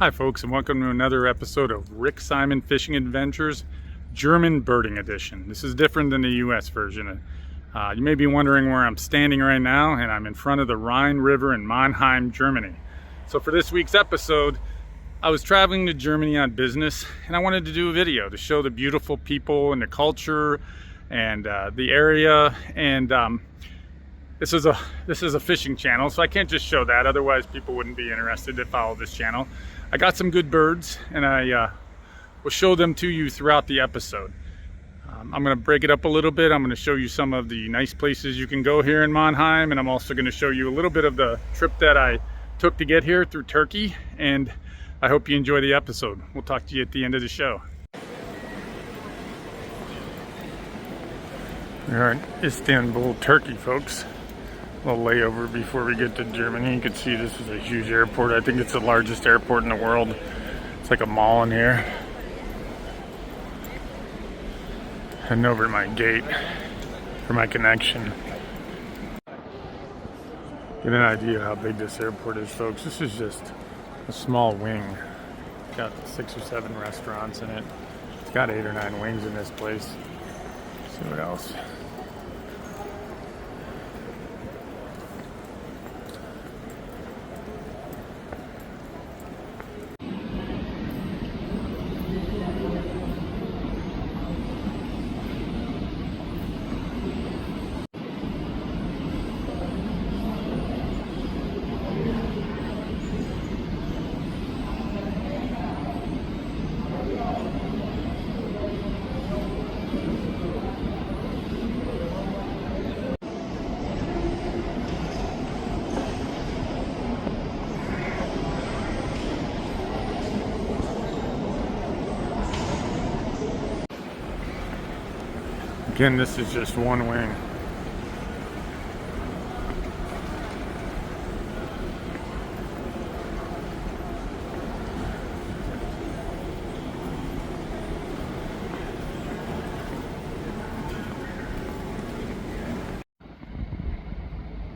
Hi folks, and welcome to another episode of Rick Simon Fishing Adventures German Birding Edition. This is different than the US version. You may be wondering where I'm standing right now, and I'm in front of the Rhine River in Monheim, Germany. So for this week's episode, I was traveling to Germany on business, and I wanted to do a video to show the beautiful people and the culture and the area. And this is a fishing channel, so I can't just show that, otherwise people wouldn't be interested to follow this channel. I got some good birds, and I will show them to you throughout the episode. I'm going to break it up a little bit. I'm going to show you some of the nice places you can go here in Monheim, and I'm also going to show you a little bit of the trip that I took to get here through Turkey, and I hope you enjoy the episode. We'll talk to you at the end of the show. We are in Istanbul, Turkey, folks. A little layover before we get to Germany. You can see this is a huge airport. I think it's the largest airport in the world. It's like a mall in here. Heading over to my gate for my connection. Get an idea how big this airport is, folks. This is just a small wing. It's got 6 or 7 restaurants in it. It's got 8 or 9 wings in this place. Let's see what else. Again, this is just one wing.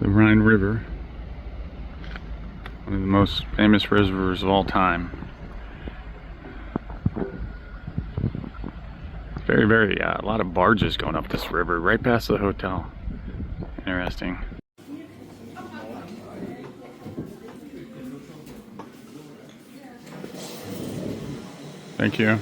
The Rhine River, one of the most famous rivers of all time. Very, a lot of barges going up this river, right past the hotel. Interesting. Thank you.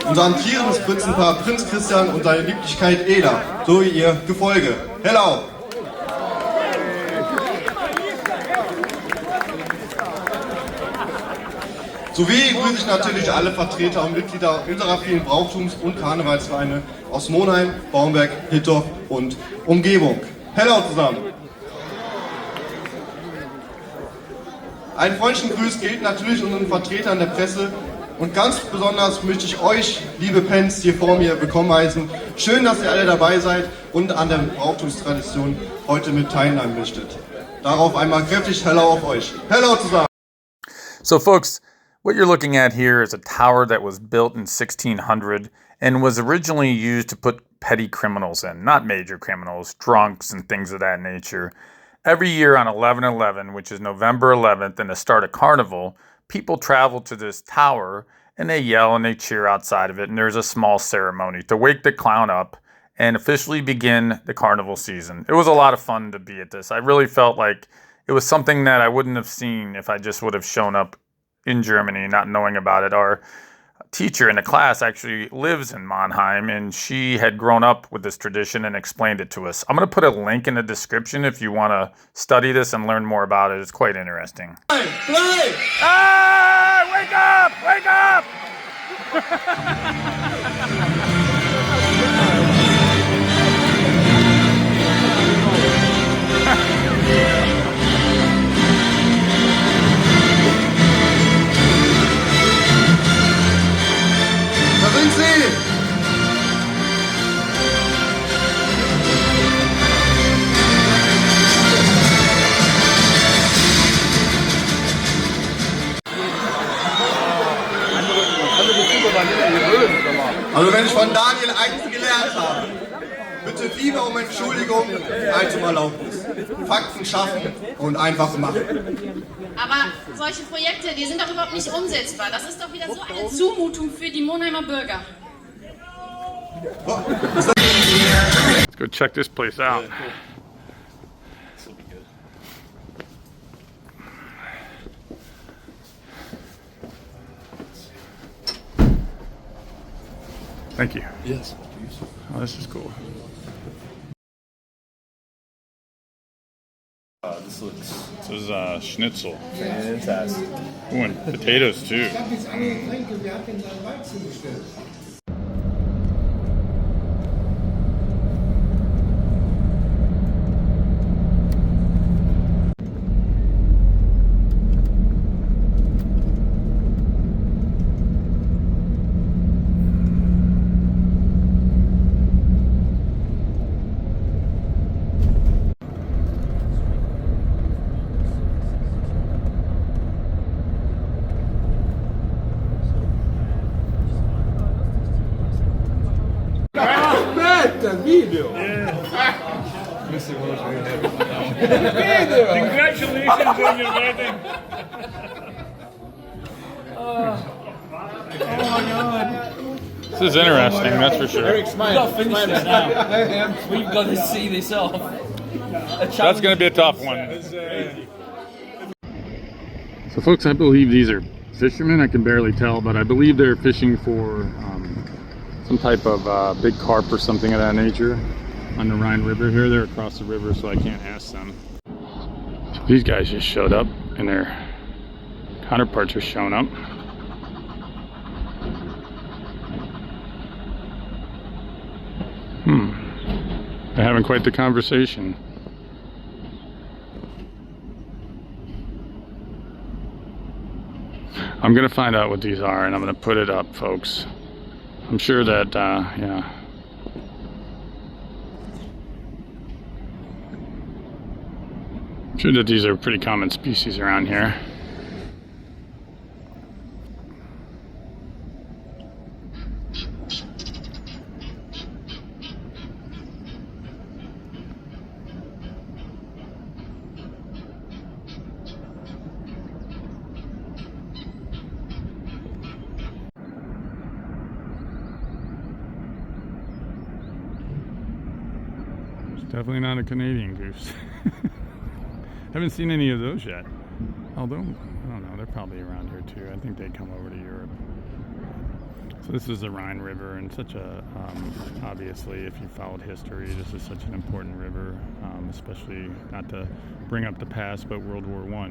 Unser amtierendes Prinzenpaar Prinz Christian und seine Lieblichkeit Ela, sowie ihr Gefolge. Hello! Sowie grüße ich natürlich alle Vertreter und Mitglieder unserer vielen Brauchtums- und Karnevalsvereine aus Monheim, Baumberg, Hittorf und Umgebung. Hello zusammen! Ein freundlichen Grüß gilt natürlich unseren Vertretern der Presse und ganz besonders möchte ich euch, liebe Pens, hier vor mir willkommen heißen. Schön, dass ihr alle dabei seid und an der Brauchtumstradition heute mit teilnehmen möchtet. Darauf einmal kräftig Hello auf euch. Hello zusammen! So folks, what you're looking at here is a tower that was built in 1600 and was originally used to put petty criminals in, not major criminals, drunks and things of that nature. Every year on 11/11, which is November 11th, and the start of Carnival, people travel to this tower and they yell and they cheer outside of it, and there's a small ceremony to wake the clown up and officially begin the Carnival season. It was a lot of fun to be at this. I really felt like it was something that I wouldn't have seen if I just would have shown up in Germany not knowing about it. Our teacher in the class actually lives in Monheim, and she had grown up with this tradition and explained it to us. I'm going to put a link in the description if you want to study this and learn more about it. It's quite interesting. Play! Ah! Wake up! Wake up! Da sind sie! Also wenn ich von Daniel eins gelernt habe, bitte lieber um Entschuldigung als um Erlaubnis. Fakten schaffen und einfach machen. Aber solche Projekte, die sind doch überhaupt nicht umsetzbar. Das ist doch wieder so eine Zumutung für die Monheimer Bürger. Let's go check this place out. Thank you. Yes. Oh, this is cool. This looks This is schnitzel. fantastic. Ooh, and potatoes too. Congratulations on your wedding. This is interesting, that's for sure. We've got to finish this now. We've got to see this off. That's going to be a tough one. So folks, I believe these are fishermen. I can barely tell, but I believe they're fishing for some type of big carp or something of that nature on the Rhine River here. They're across the river, so I can't ask them. So these guys just showed up, and their counterparts are showing up. They're having quite the conversation. I'm gonna find out what these are, and I'm gonna put it up, folks. I'm sure that, yeah. I'm sure that these are pretty common species around here. Definitely not a Canadian goose. Haven't seen any of those yet. Although, I don't know, they're probably around here too. I think they come over to Europe. So this is the Rhine River, and such a, obviously, if you followed history, this is such an important river, especially not to bring up the past, but World War I.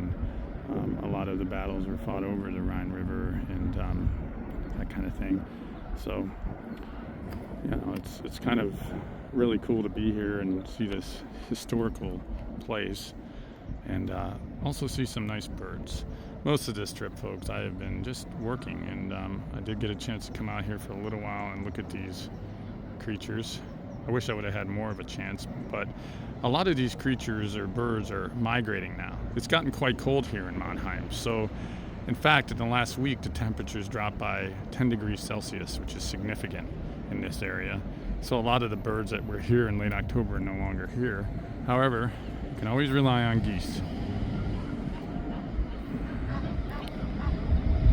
A lot of the battles were fought over the Rhine River and that kind of thing. So, you know, it's kind of really cool to be here and see this historical place, and also see some nice birds. Most of this trip, folks, I have been just working, and I did get a chance to come out here for a little while and look at these creatures. I wish I would have had more of a chance, but a lot of these creatures or birds are migrating now. It's gotten quite cold here in Monheim, so in fact, in the last week, the temperatures dropped by 10 degrees Celsius, which is significant in this area. So a lot of the birds that were here in late October are no longer here. However, you can always rely on geese.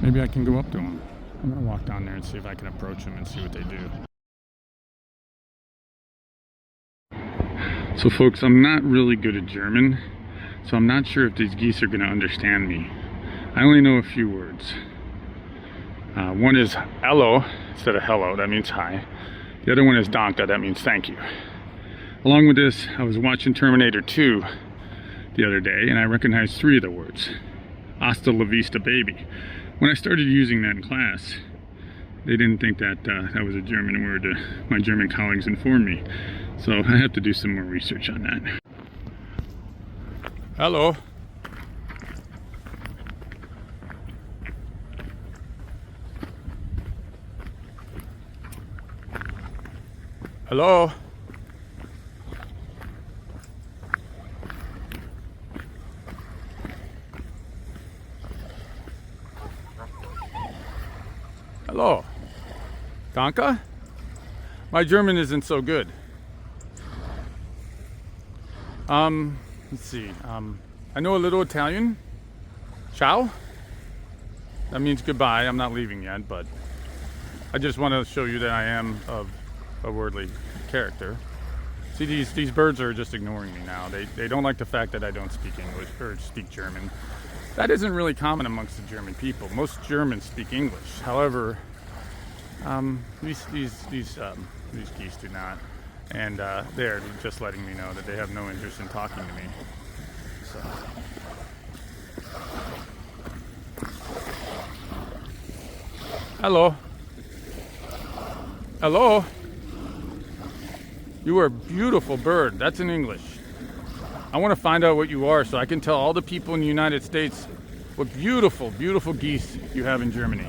Maybe I can go up to them. I'm gonna walk down there and see if I can approach them and see what they do. So folks, I'm not really good at German, so I'm not sure if these geese are gonna understand me. I only know a few words. One is hello instead of hello, that means hi. The other one is danke, that means thank you. Along with this, I was watching Terminator 2 the other day and I recognized 3 of the words. Hasta la vista baby. When I started using that in class, they didn't think that that was a German word. My German colleagues informed me. So I have to do some more research on that. Hello. Hello. Hello. Danke? My German isn't so good. Let's see. I know a little Italian. Ciao. That means goodbye. I'm not leaving yet, but I just want to show you that I am of a wordly character. See, these birds are just ignoring me now. They don't like the fact that I don't speak English or speak German. That isn't really common amongst the German people. Most Germans speak English. However, these geese do not, and they're just letting me know that they have no interest in talking to me. So. Hello. Hello. You are a beautiful bird. That's in English. I want to find out what you are so I can tell all the people in the United States what beautiful, beautiful geese you have in Germany.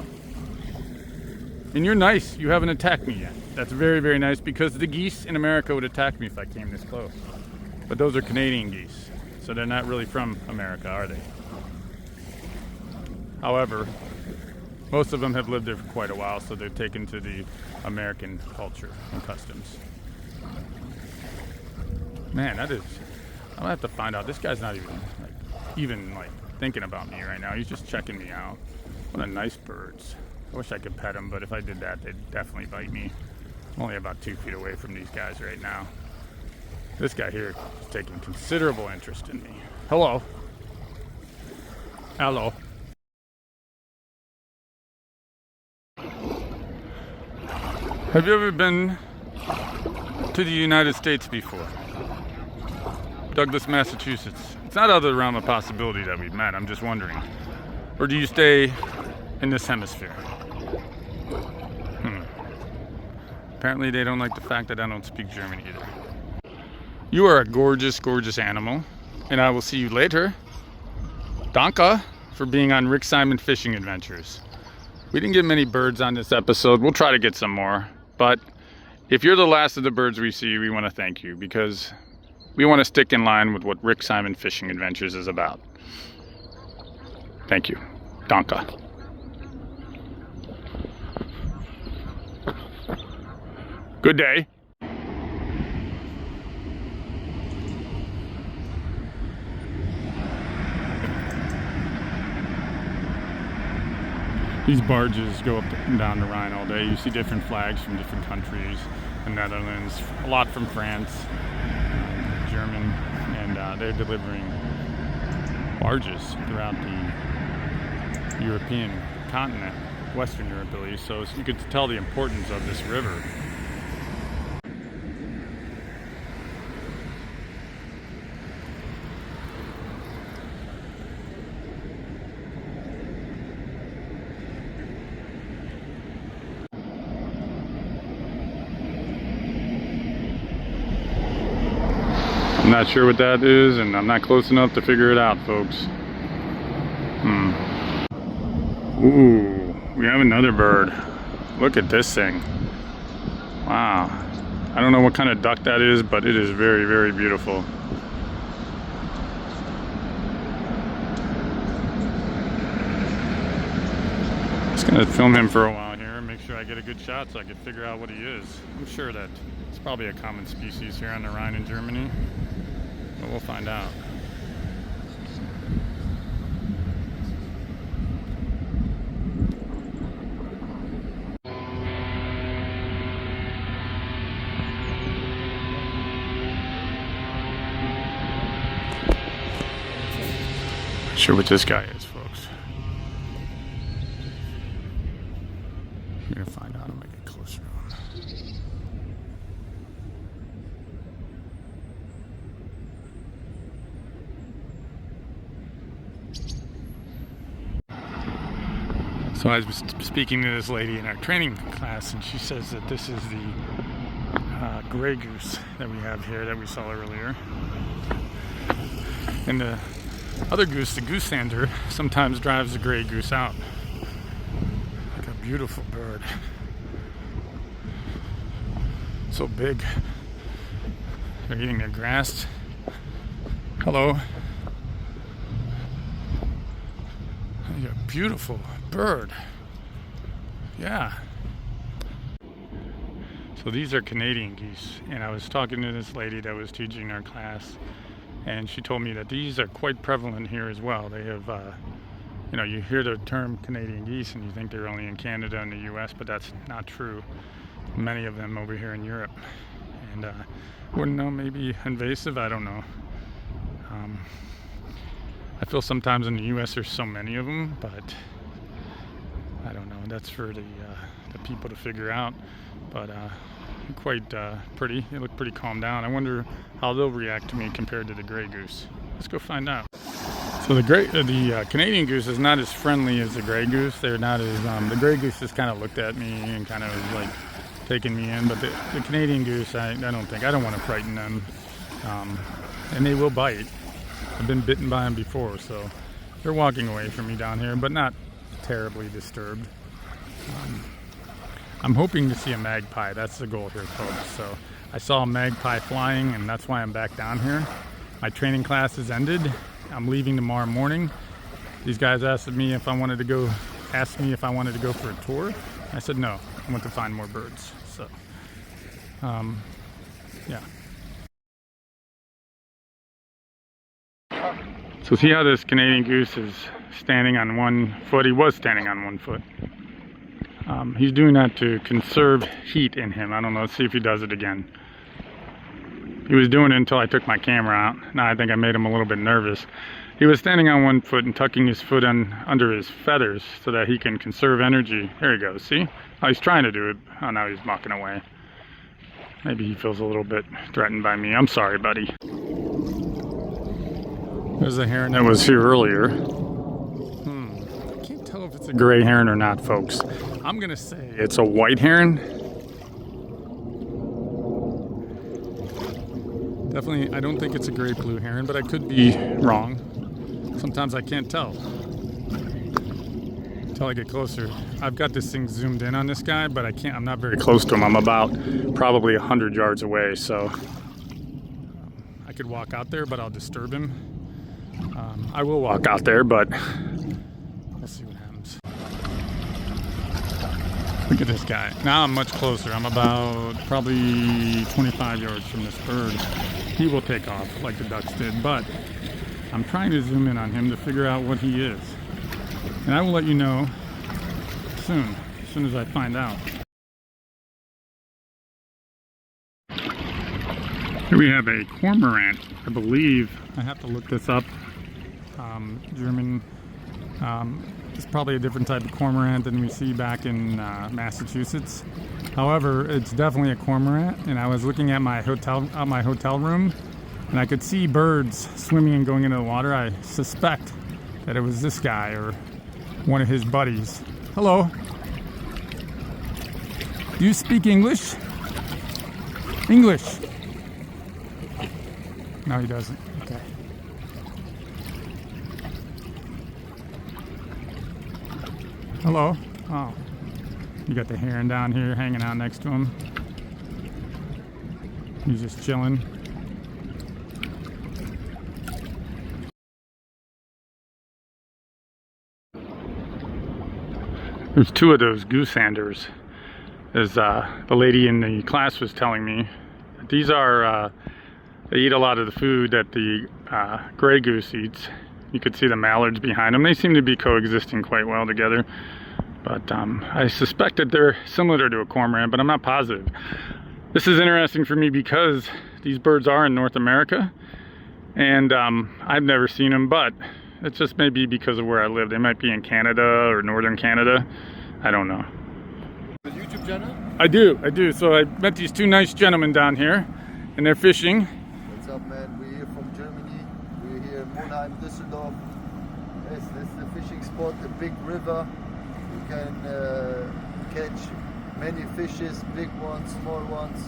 And you're nice. You haven't attacked me yet. That's very, very nice because the geese in America would attack me if I came this close. But those are Canadian geese. So they're not really from America, are they? However, most of them have lived there for quite a while, so they're taken to the American culture and customs. Man, that is... I'm gonna have to find out. This guy's not even thinking about me right now. He's just checking me out. What a nice birds. I wish I could pet them, but if I did that, they'd definitely bite me. I'm only about 2 feet away from these guys right now. This guy here is taking considerable interest in me. Hello. Hello. Have you ever been to the United States before? Douglas, Massachusetts. It's not out of the realm of possibility that we've met, I'm just wondering. Or do you stay in this hemisphere? Apparently they don't like the fact that I don't speak German either. You are a gorgeous, gorgeous animal, and I will see you later. Danke for being on Rick Simon Fishing Adventures. We didn't get many birds on this episode. We'll try to get some more, but if you're the last of the birds we see, we want to thank you because we want to stick in line with what Rick Simon Fishing Adventures is about. Thank you. Danke. Good day. These barges go up and down the Rhine all day. You see different flags from different countries. The Netherlands, a lot from France, German, and they're delivering barges throughout the European continent, Western Europe at least. So you could tell the importance of this river. I'm not sure what that is, and I'm not close enough to figure it out, folks. Ooh, we have another bird. Look at this thing. Wow. I don't know what kind of duck that is, but it is very, very beautiful. Just gonna film him for a while here and make sure I get a good shot so I can figure out what he is. I'm sure that it's probably a common species here on the Rhine in Germany, but we'll find out. Not sure what this guy is, folks. I'm gonna find out when I get closer to him. So I was speaking to this lady in our training class, and she says that this is the gray goose that we have here that we saw earlier. And the other goose, the Gooseander, sometimes drives the gray goose out. Like a beautiful bird. So big. They're eating their grass. Hello. You're a beautiful bird. Yeah. So these are Canadian geese, and I was talking to this lady that was teaching our class, and she told me that these are quite prevalent here as well. They have, you know, you hear the term Canadian geese and you think they're only in Canada and the US, but that's not true. Many of them over here in Europe. And wouldn't know, maybe invasive, I don't know. I feel sometimes in the US there's so many of them, but I don't know. That's for the people to figure out. But quite pretty. They look pretty calmed down. I wonder how they'll react to me compared to the gray goose. Let's go find out. So the Canadian goose is not as friendly as the gray goose. They're not as the gray goose just kind of looked at me and kind of was like taking me in. But the Canadian goose, I don't want to frighten them. And they will bite. I've been bitten by them before, so they're walking away from me down here, but not terribly disturbed. I'm hoping to see a magpie. That's the goal here, folks. So I saw a magpie flying, and that's why I'm back down here. My training class has ended. I'm leaving tomorrow morning. These guys asked me if I wanted to go for a tour. I said no. I want to find more birds. So, yeah. So see how this Canadian goose is standing on one foot? He was standing on one foot. He's doing that to conserve heat in him. I don't know. Let's see if he does it again. He was doing it until I took my camera out. Now I think I made him a little bit nervous. He was standing on one foot and tucking his foot under his feathers so that he can conserve energy. There he goes. See? Oh, he's trying to do it. Oh, now he's walking away. Maybe he feels a little bit threatened by me. I'm sorry, buddy. There's a heron that was here earlier. I can't tell if it's a gray heron or not, folks. I'm gonna say it's a white heron. Definitely, I don't think it's a gray blue heron, but I could be wrong. Sometimes I can't tell until I get closer. I've got this thing zoomed in on this guy, but I'm not very close to him. I'm about probably 100 yards away, so I could walk out there, but I'll disturb him. I will walk out there, but we'll see what happens. Look at this guy. Now I'm much closer. I'm about probably 25 yards from this bird. He will take off like the ducks did, but I'm trying to zoom in on him to figure out what he is. And I will let you know soon, as soon as I find out. Here we have a cormorant, I believe. I have to look this up. German. It's probably a different type of cormorant than we see back in Massachusetts. However, it's definitely a cormorant. And I was looking at my hotel room, and I could see birds swimming and going into the water. I suspect that it was this guy or one of his buddies. Hello. Do you speak English? English. No, he doesn't. Okay. Hello. Oh. You got the heron down here hanging out next to him. He's just chilling. There's two of those Gooseanders, as the lady in the class was telling me. These are, they eat a lot of the food that the gray goose eats. You could see the mallards behind them. They seem to be coexisting quite well together. But I suspect that they're similar to a cormorant, but I'm not positive. This is interesting for me because these birds are in North America, and I've never seen them, but it's just maybe because of where I live. They might be in Canada or northern Canada. I don't know. A YouTube channel? I do. So I met these two nice gentlemen down here, and they're fishing. What's up, man? We're here from Germany. We're here in Monheim, Düsseldorf. Yes, this is the fishing spot, a big river. You can catch many fishes, big ones, small ones.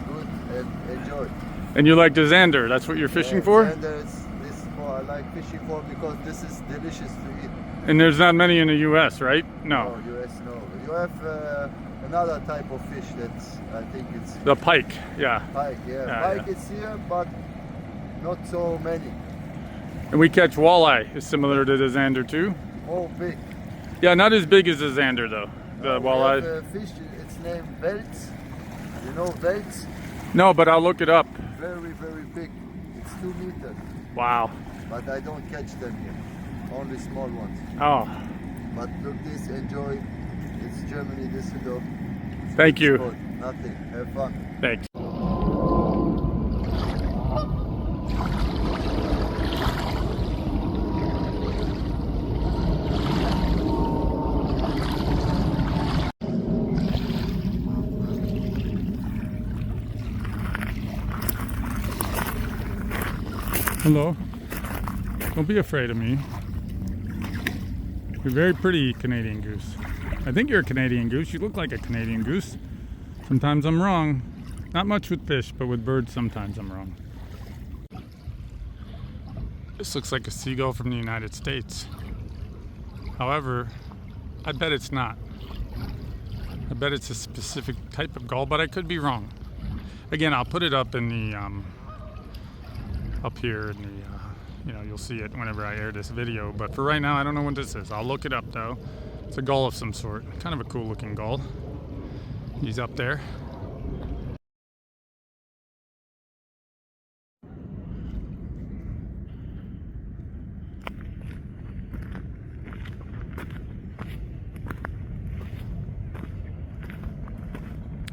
Good and enjoy. And you like the Zander, that's what you're fishing for? Zander is what I like fishing for because this is delicious to eat. And there's not many in the US, right? No, US no. You have another type of fish that's, I think it's... The pike, yeah. Pike, yeah. Pike is here, but not so many. And we catch walleye, is similar to the Zander too. Oh, big. Yeah, not as big as the Zander though, the walleye. We have a fish, it's named Welts. You know Welts? No, but I'll look it up. Very, very big. It's 2 meters. Wow. But I don't catch them here. Only small ones. Oh. But look this, enjoy. It's Germany, Düsseldorf. Thank you. Sport. Nothing. Have fun. Thanks. Hello. Don't be afraid of me. You're very pretty, Canadian goose. I think you're a Canadian goose. You look like a Canadian goose. Sometimes I'm wrong. Not much with fish, but with birds sometimes I'm wrong. This looks like a seagull from the United States. However, I bet it's not. I bet it's a specific type of gull, but I could be wrong. Again, I'll put it up in the up here in the you know, you'll see it whenever I air this video, but for right now I don't know what this is. I'll look it up though. It's a gull of some sort, kind of a cool looking gull. He's up there.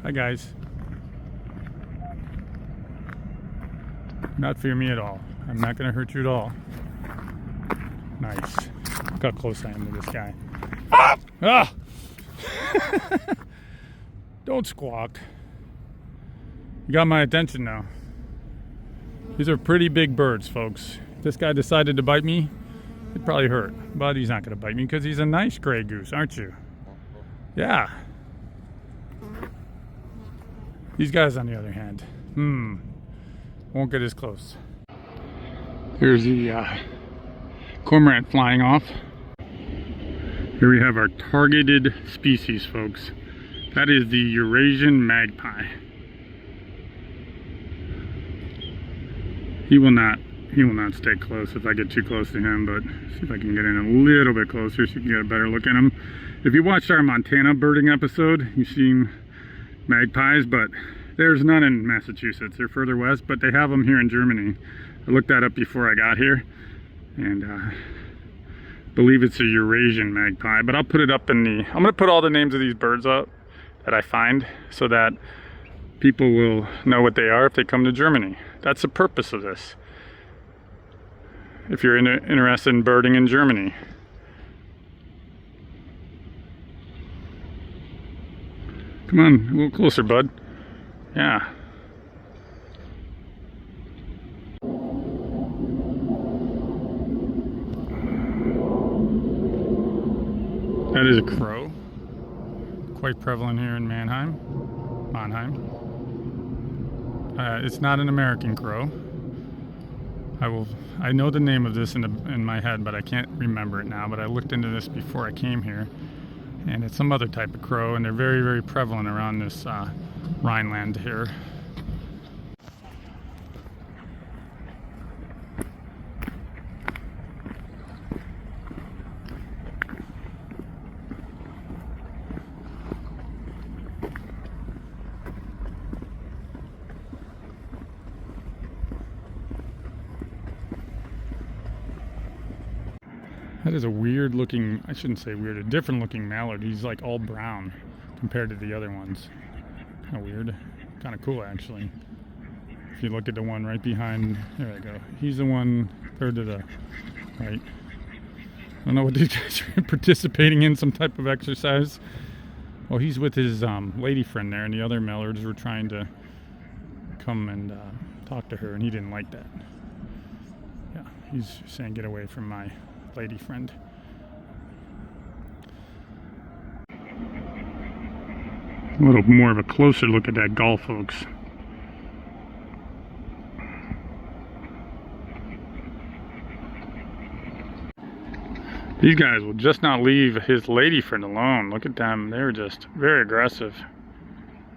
Hi guys. Not fear me at all. I'm not gonna hurt you at all. Nice. Look how close I am to this guy. Ah! Ah! Don't squawk. You got my attention now. These are pretty big birds, folks. If this guy decided to bite me, it'd probably hurt. But he's not gonna bite me because he's a nice gray goose, aren't you? Yeah. These guys, on the other hand, won't get as close. Here's the cormorant flying off. Here we have our targeted species, folks. That is the Eurasian magpie. He will not stay close if I get too close to him, but see if I can get in a little bit closer so you can get a better look at him. If you watched our Montana birding episode, you've seen magpies, but there's none in Massachusetts. They're further west, but they have them here in Germany. I looked that up before I got here, and believe it's a Eurasian magpie, but I'll put it up in the, I'm gonna put all the names of these birds up that I find so that people will know what they are if they come to Germany. That's the purpose of this. If you're interested in birding in Germany. Come on, a little closer, bud. Yeah. That is a crow. Quite prevalent here in Monheim. It's not an American crow. I know the name of this in my head, but I can't remember it now. But I looked into this before I came here, and it's some other type of crow, and they're very, very prevalent around this Rhineland here. That is a weird looking, I shouldn't say weird, a different looking mallard. He's like all brown compared to the other ones. Kind of weird. Kind of cool actually. If you look at the one right behind, there we go. He's the one third to the right. I don't know what these guys are participating in, some type of exercise. Well, he's with his lady friend there, and the other mallards were trying to come and talk to her, and he didn't like that. Yeah, he's saying get away from my lady friend. A little more of a closer look at that gull, folks. These guys will just not leave his lady friend alone. Look at them. They're just very aggressive.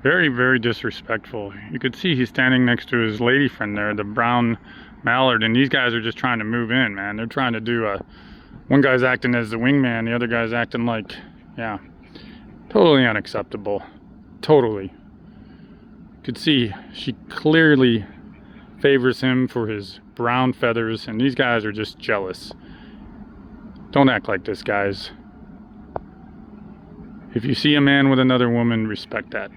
Very, very disrespectful. You could see he's standing next to his lady friend there, the brown mallard, and these guys are just trying to move in, man. They're trying to do a... One guy's acting as the wingman, the other guy's acting like... Yeah. Totally unacceptable. Totally. You could see she clearly favors him for his brown feathers, and these guys are just jealous. Don't act like this, guys. If you see a man with another woman, respect that.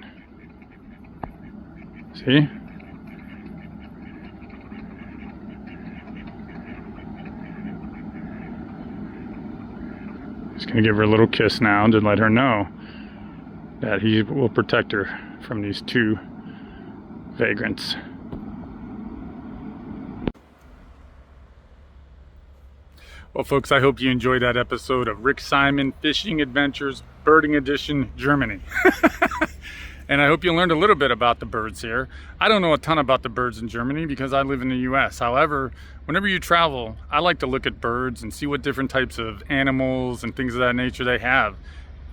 See? He's gonna give her a little kiss now to let her know that he will protect her from these two vagrants. Well, folks, I hope you enjoyed that episode of Rick Simon Fishing Adventures Birding Edition Germany. And I hope you learned a little bit about the birds here. I don't know a ton about the birds in Germany because I live in the US. However, whenever you travel, I like to look at birds and see what different types of animals and things of that nature they have.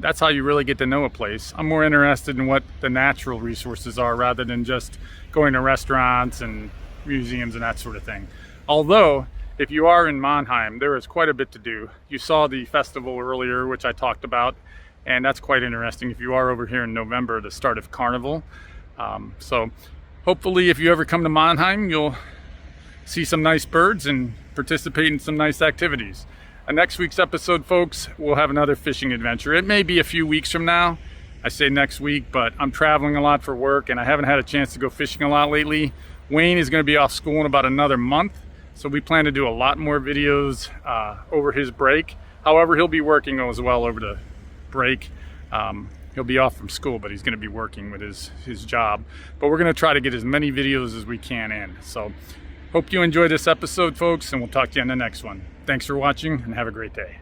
That's how you really get to know a place. I'm more interested in what the natural resources are rather than just going to restaurants and museums and that sort of thing. Although, if you are in Monheim, there is quite a bit to do. You saw the festival earlier, which I talked about, and that's quite interesting. If you are over here in November, the start of Carnival. So hopefully if you ever come to Monheim, you'll see some nice birds and participate in some nice activities. Next week's episode, folks, we'll have another fishing adventure. It may be a few weeks from now. I say next week, but I'm traveling a lot for work and I haven't had a chance to go fishing a lot lately. Wayne is going to be off school in about another month. So we plan to do a lot more videos over his break. However, he'll be working as well over the break. He'll be off from school, but he's going to be working with his job. But we're going to try to get as many videos as we can in. So hope you enjoyed this episode, folks, and we'll talk to you on the next one. Thanks for watching and have a great day.